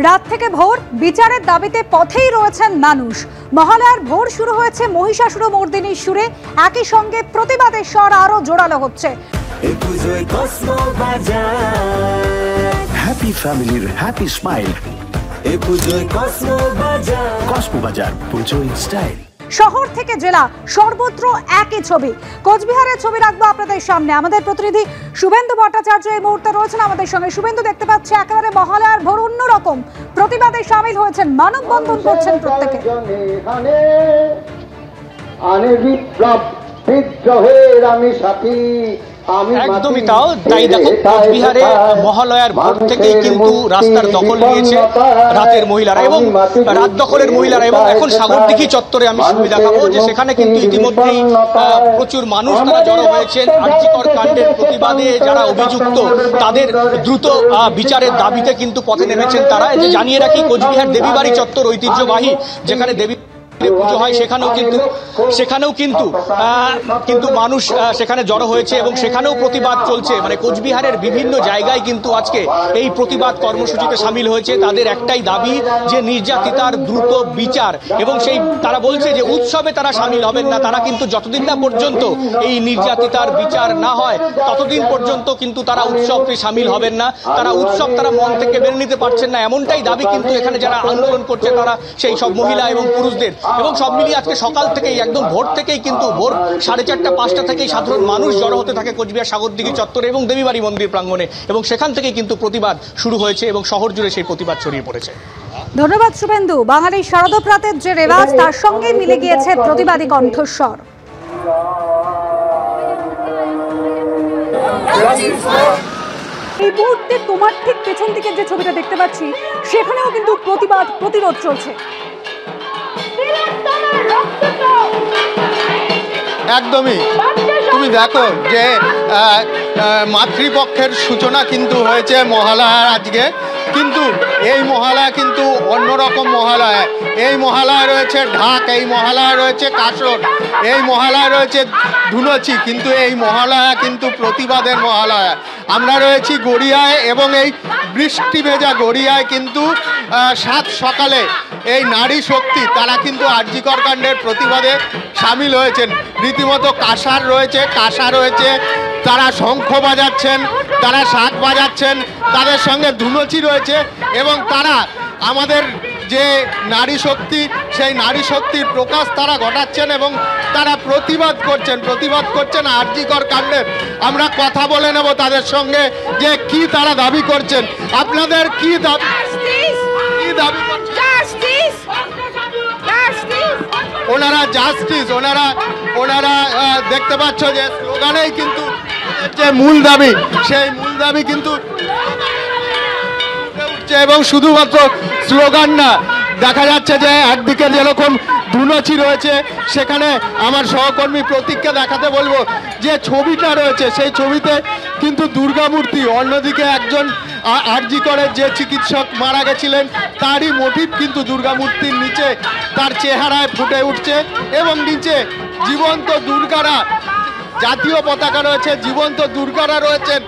রাত থেকে ভোর বিচারের দাবিতে পথেই রয়েছেন মানুষ। মহালয়ার ভোর শুরু হয়েছে মহিষাসুর মর্দিনীর সুরে, একই সঙ্গে প্রতিবাদের স্বর আরো জোরালো হচ্ছে। হ্যাপি ফ্যামিলির হ্যাপি স্মাইল। কসমো বাজার, পুজোর স্টাইল। শহর থেকে জেলা সর্বত্র একই ছবি। কোচবিহারের ছবি রাখবো আপনাদের সামনে। আমাদের প্রতিনিধি শুভেন্দু ভট্টাচার্য এই মুহূর্তে রয়েছেন আমাদের সঙ্গে। শুভেন্দু, দেখতে পাচ্ছি একেবারে মহালয়ার ভোর অন্যরকম, প্রতিবাদে সামিল হয়েছেন, মানববন্ধন করছেন প্রত্যেকে। একদমই তাই দেখো, কোচবিহারে মহালয়ার ভোর থেকেই কিন্তু রাস্তার দখল নিয়েছে রাতের মহিলারা এবং রাত দখলের মহিলারা। এবং এখন সাগরদিঘি চত্বরে আমি ছবি দেখাবো যে সেখানে কিন্তু ইতিমধ্যেই প্রচুর মানুষ তারা জড়ো হয়েছেন। আরজিকর কাণ্ডের প্রতিবাদে যারা অভিযুক্ত তাদের দ্রুত বিচারের দাবিতে কিন্তু পথে নেমেছেন তারা। যে জানিয়ে রাখি, কোচবিহার দেবীবাড়ি চত্বর ঐতিহ্যবাহী, যেখানে দেবী পুজো হয়, সেখানেও কিন্তু মানুষ সেখানে জড়ো হয়েছে এবং সেখানেও প্রতিবাদ চলছে। মানে কোচবিহারের বিভিন্ন জায়গায় কিন্তু আজকে এই প্রতিবাদ কর্মসূচিতে সামিল হয়েছে। তাদের একটাই দাবি যে নির্যাতিতার দ্রুত বিচার, এবং সেই তারা বলছে যে উৎসবে তারা সামিল হবেন না। তারা কিন্তু যতদিন না পর্যন্ত এই নির্যাতিতার বিচার না হয় ততদিন পর্যন্ত কিন্তু তারা উৎসবে সামিল হবেন না। তারা উৎসব তারা মন থেকে মেনে নিতে পারছেন না, এমনটাই দাবি কিন্তু এখানে যারা আন্দোলন করছে তারা, সেই সব মহিলা এবং পুরুষদের। এবং সব মিলিয়ে আজকে সকাল থেকেই, একদম ভোর থেকেই কিন্তু ভোর 4:30-5টা থেকেই সাধারণ মানুষ জড়ো হতে থাকে কোচবিহার সাগরদিঘি চত্বরে এবং দেবীবাড়ি মন্দির প্রাঙ্গণে, এবং সেখান থেকেই কিন্তু প্রতিবাদ শুরু হয়েছে এবং শহর জুড়ে সেই প্রতিবাদ ছড়িয়ে পড়েছে। ধন্যবাদ শুভেন্দু। বাঙালির শারদপ্রাতের যে রেওয়াজ, তার সঙ্গে মিলে গিয়েছে প্রতিবাদী কণ্ঠস্বর। এই মুহূর্তে তোমার ঠিক পেছন দিকে যে ছবিটা দেখতে পাচ্ছি, সেখানেও কিন্তু প্রতিবাদ প্রতিরোধ চলছে। একদমই, তুমি দেখো যে মাতৃপক্ষের সূচনা কিন্তু হয়েছে মহালয়ার আজকে, কিন্তু এই মহালয়া কিন্তু অন্যরকম মহালয়া। এই মহালয়া রয়েছে ঢাক, এই মহালয়া রয়েছে কাসর, এই মহালয়া রয়েছে ধুনুচি, কিন্তু এই মহালয়া কিন্তু প্রতিবাদের মহালয়া। আমরা রয়েছি গড়িয়ায় এবং এই বৃষ্টি ভেজা গড়িয়ায় কিন্তু সাত সকালে এই নারী শক্তি তারা কিন্তু আরজিকর কাণ্ডের প্রতিবাদে সামিল হয়েছেন। রীতিমতো কাঁসা রয়েছে, তারা শঙ্খ বাজাচ্ছেন, তারা শাঁখ বাজাচ্ছেন, তাদের সঙ্গে ধুনুচি রয়েছে এবং তারা আমাদের যে নারী শক্তি, সেই নারী শক্তির প্রকাশ তারা ঘটাচ্ছেন এবং তারা প্রতিবাদ করছেন আরজিকর কাণ্ডে। আমরা কথা বলে নেব তাদের সঙ্গে যে কি তারা দাবি করছেন। আপনাদের কি দাবি ওনারা জাস্টিস, ওনারা দেখতে পাচ্ছ যে স্লোগানেই কিন্তু যে মূল দাবি, সেই মূল দাবি কিন্তু উঠছে এবং শুধুমাত্র স্লোগান না, দেখা যাচ্ছে যে একদিকে যেরকম ধুনুচি রয়েছে, সেখানে আমার সহকর্মী প্রতীককে দেখাতে বলবো যে ছবিটা রয়েছে, সেই ছবিতে কিন্তু দুর্গা মূর্তি, অন্যদিকে একজন আরজিকরের যে চিকিৎসক মারা গেছিলেন তারই মোটিভ কিন্তু দুর্গা মূর্তির নিচে তার চেহারায় ফুটে উঠছে এবং নিচে জীবন্ত দুর্গারা, জাতীয় পতাকা রয়েছে, জীবন্ত দুর্গারা রয়েছেন।